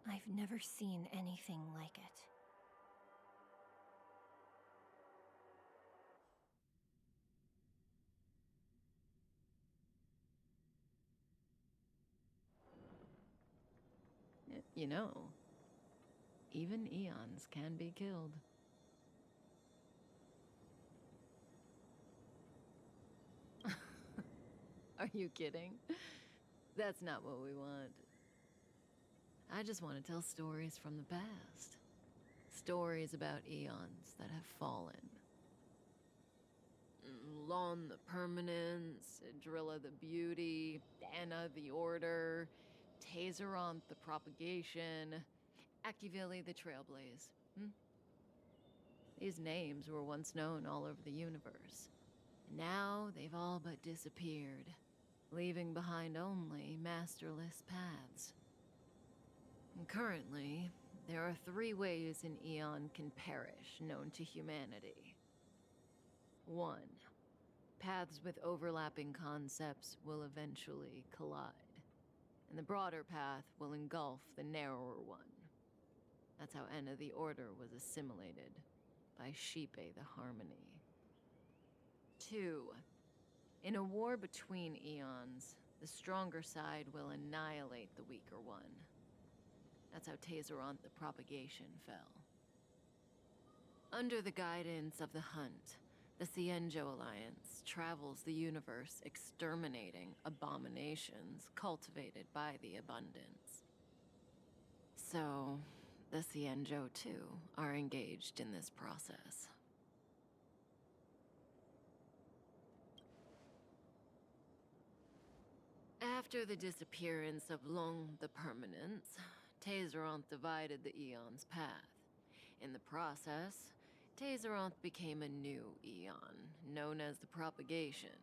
I've never seen anything like it. You know, even eons can be killed. Are you kidding? That's not what we want. I just want to tell stories from the past. Stories about eons that have fallen. Lon the Permanence, Drilla the Beauty, Anna the Order, Tazeronth the Propagation, Akivili the Trailblaze. These names were once known all over the universe. And now they've all but disappeared, leaving behind only masterless paths. And currently, there are 3 ways an eon can perish known to humanity. 1. Paths with overlapping concepts will eventually collide, and the broader path will engulf the narrower one. That's how Enna the Order was assimilated by Sheepe the Harmony. 2. In a war between eons, the stronger side will annihilate the weaker one. That's how Tazeronth the Propagation fell. Under the guidance of the Hunt, the Cienjo Alliance travels the universe exterminating abominations cultivated by the Abundance. So, the Cienjo, too, are engaged in this process. After the disappearance of Long the Permanence, Tazeronth divided the Eon's path. In the process, Tazeronth became a new Eon, known as the Propagation.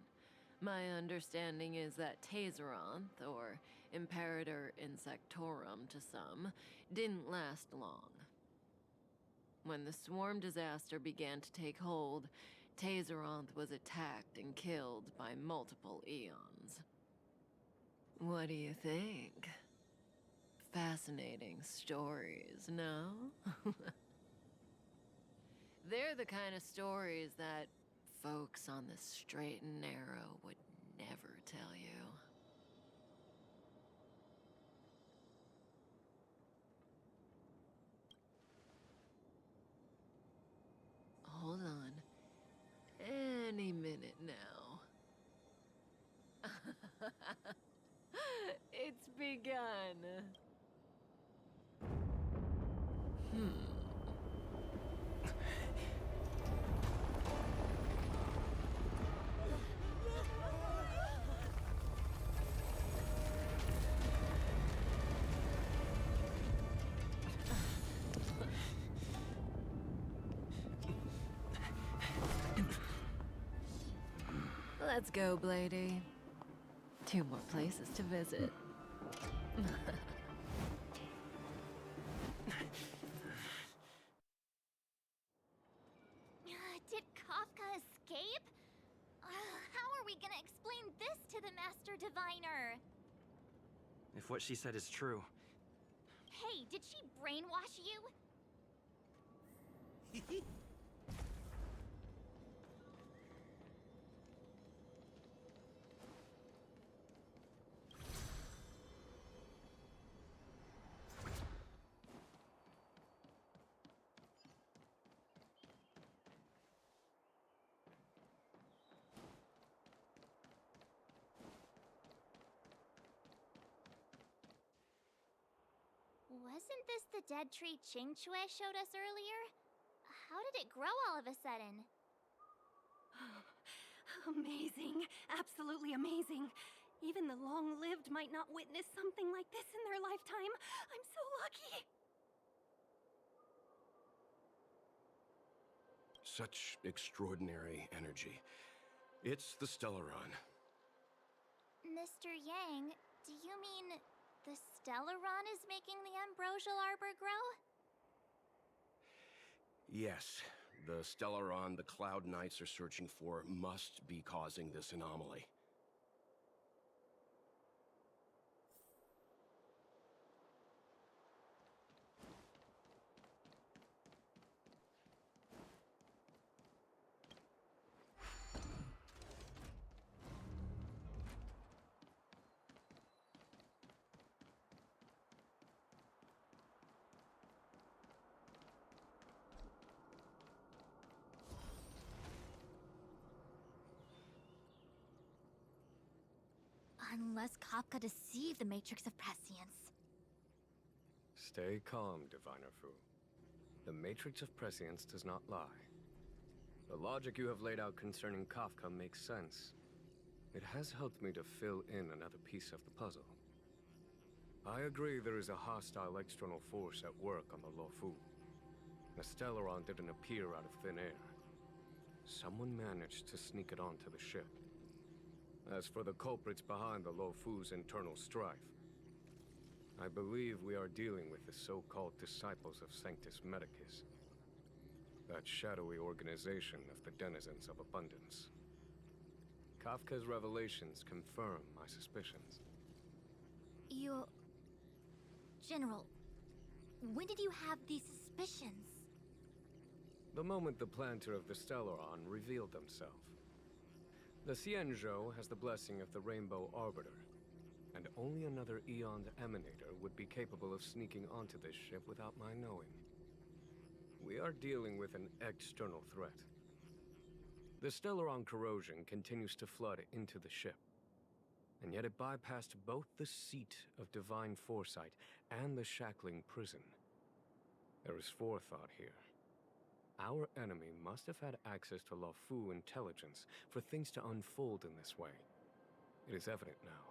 My understanding is that Tazeronth, or Imperator Insectorum to some, didn't last long. When the swarm disaster began to take hold, Tazeronth was attacked and killed by multiple Eons. What do you think? Fascinating stories, no? They're the kind of stories that folks on the straight and narrow would never tell you. Hold on. Any minute now. It's begun. Let's go, Blady. 2 more places to visit. Did Kafka escape? How are we gonna explain this to the Master Diviner? If what she said is true, Hey, did she brainwash you? Wasn't this the dead tree Qingque showed us earlier? How did it grow all of a sudden? Amazing. Absolutely amazing. Even the long-lived might not witness something like this in their lifetime. I'm so lucky. Such extraordinary energy. It's the Stellaron. Mr. Yang, do you mean the Stellaron is making the ambrosial arbor grow? Yes, the Stellaron the Cloud Knights are searching for must be causing this anomaly. Unless Kafka deceived the Matrix of Prescience. Stay calm, Diviner Fu. The Matrix of Prescience does not lie. The logic you have laid out concerning Kafka makes sense. It has helped me to fill in another piece of the puzzle. I agree there is a hostile external force at work on the Luofu. The Stellaron didn't appear out of thin air. Someone managed to sneak it onto the ship. As for the culprits behind the Luofu's internal strife, I believe we are dealing with the so-called disciples of Sanctus Medicus. That shadowy organization of the denizens of abundance. Kafka's revelations confirm my suspicions. General, when did you have these suspicions? The moment the planter of the Stellaron revealed himself. The Xianzhou has the blessing of the Rainbow Arbiter, and only another Eon Emanator would be capable of sneaking onto this ship without my knowing. We are dealing with an external threat. The Stellaron corrosion continues to flood into the ship, and yet it bypassed both the seat of divine foresight and the shackling prison. There is forethought here. Our enemy must have had access to Luofu intelligence for things to unfold in this way. It is evident now.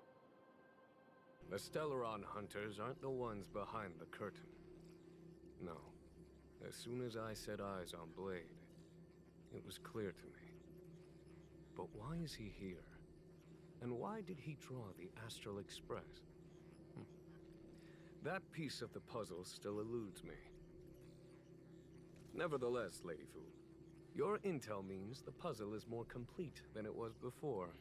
The Stellaron hunters aren't the ones behind the curtain. No. As soon as I set eyes on Blade, it was clear to me. But why is he here? And why did he draw the Astral Express? That piece of the puzzle still eludes me. Nevertheless, Lady Fu, your intel means the puzzle is more complete than it was before.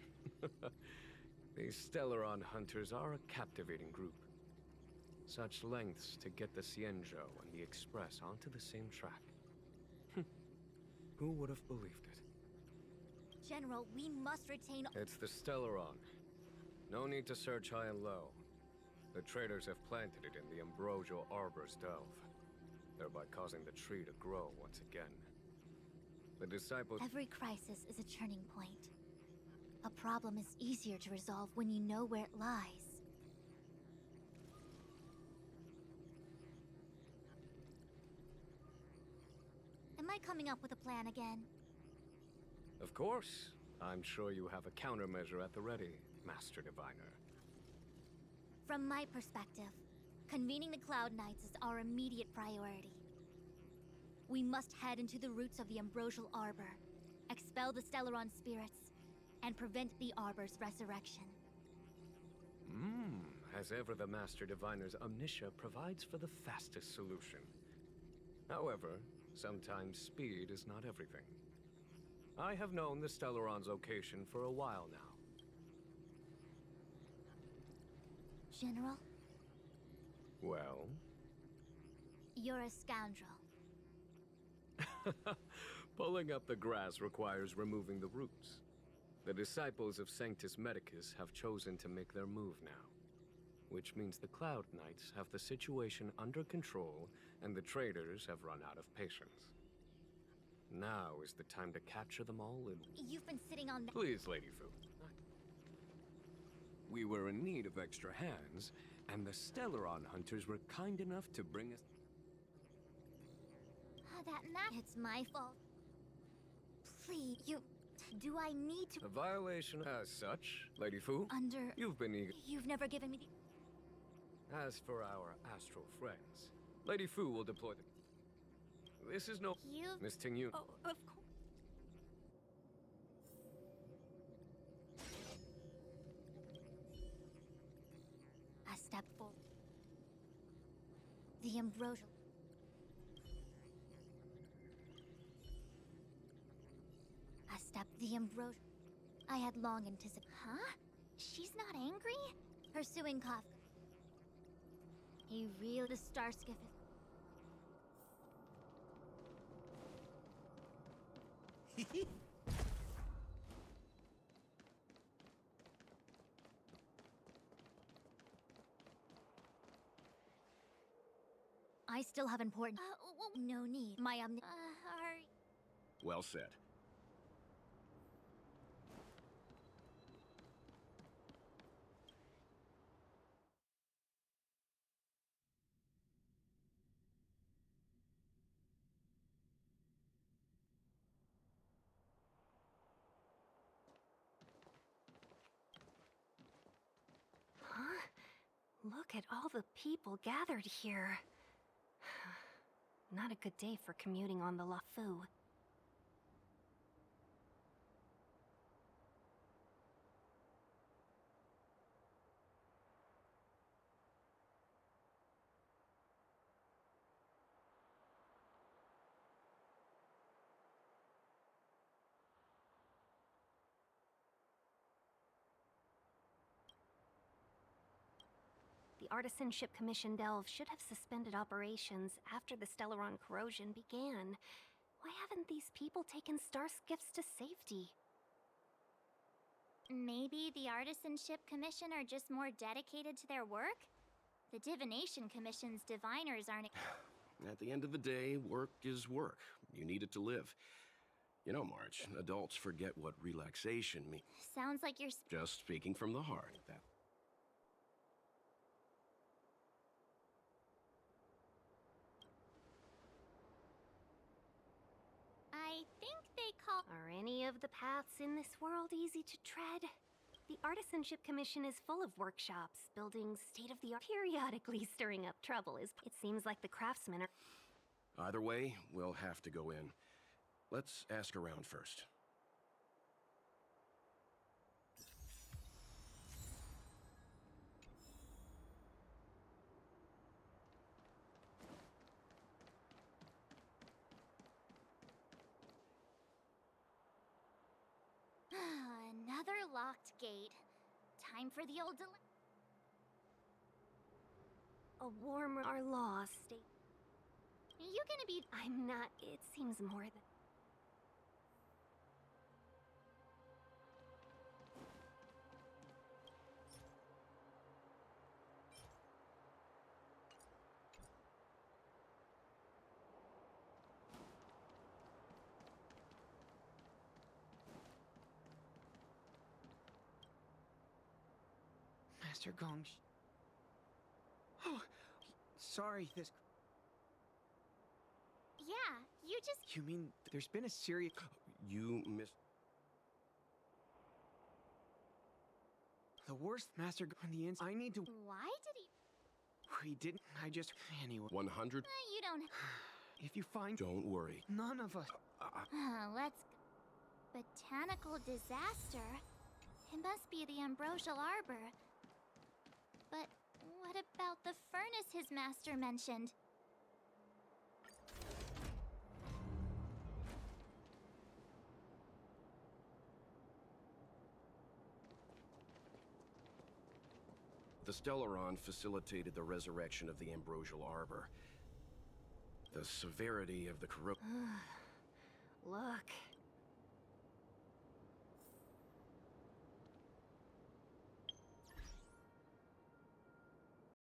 These Stellaron hunters are a captivating group. Such lengths to get the Xianzhou and the Express onto the same track. Who would have believed it? General, we must retain... It's the Stellaron. No need to search high and low. The traders have planted it in the Ambrosial Arbor's delve, thereby causing the tree to grow once again. The disciples... Every crisis is a turning point. A problem is easier to resolve when you know where it lies. Am I coming up with a plan again? Of course. I'm sure you have a countermeasure at the ready, Master Diviner. From my perspective, convening the Cloud Knights is our immediate priority. We must head into the roots of the Ambrosial Arbor, expel the Stellaron spirits, and prevent the Arbor's resurrection. As ever, the Master Diviner's omniscia provides for the fastest solution. However, sometimes speed is not everything. I have known the Stellaron's location for a while now. General? Well? You're a scoundrel. Pulling up the grass requires removing the roots. The disciples of Sanctus Medicus have chosen to make their move now, which means the Cloud Knights have the situation under control and the traders have run out of patience. Now is the time to capture them all in... You've been sitting on the... Please, Lady Fu. We were in need of extra hands, and the Stellaron hunters were kind enough to bring us... It's my fault. Please, do I need to... A violation as such, Lady Fu. You've been eager... You've never given me the... As for our astral friends, Lady Fu will deploy them. This is no... Miss Tingyu. Oh, of course. A step forward. The Ambrosial... The Ambrosial... I had long anticipated... Huh? She's not angry? Pursuing Kafka. He really... The star skiff is... I still have important... no need. My are... Well said. Look at all the people gathered here. Not a good day for commuting on the LaFu. The Artisanship Commission Delve should have suspended operations after the Stellaron corrosion began. Why haven't these people taken star skiffs to safety? Maybe the Artisanship Commission are just more dedicated to their work? The Divination Commission's diviners aren't. At the end of the day, work is work. You need it to live. You know, Marge, adults forget what relaxation means. Sounds like you're. Just speaking from the heart. That. I think they call. Are any of the paths in this world easy to tread? The Artisanship Commission is full of workshops, building state-of-the-art, periodically stirring up trouble. It seems like the craftsmen are... Either way, we'll have to go in. Let's ask around first. Another locked gate. Time for the old A warmer our law state. You gonna be. I'm not... It seems more than... Master Gong. Oh, sorry, this. Yeah, you just. You mean there's been a serious. You missed... The worst Master on the ins. I need to. Why did he. We didn't. I just. Anyway. 100? You don't. If you find. Don't worry. None of us. Let's. Botanical disaster? It must be the Ambrosial Arbor. But what about the furnace his master mentioned? The Stellaron facilitated the resurrection of the Ambrosial Arbor. The severity of the corruption. Look,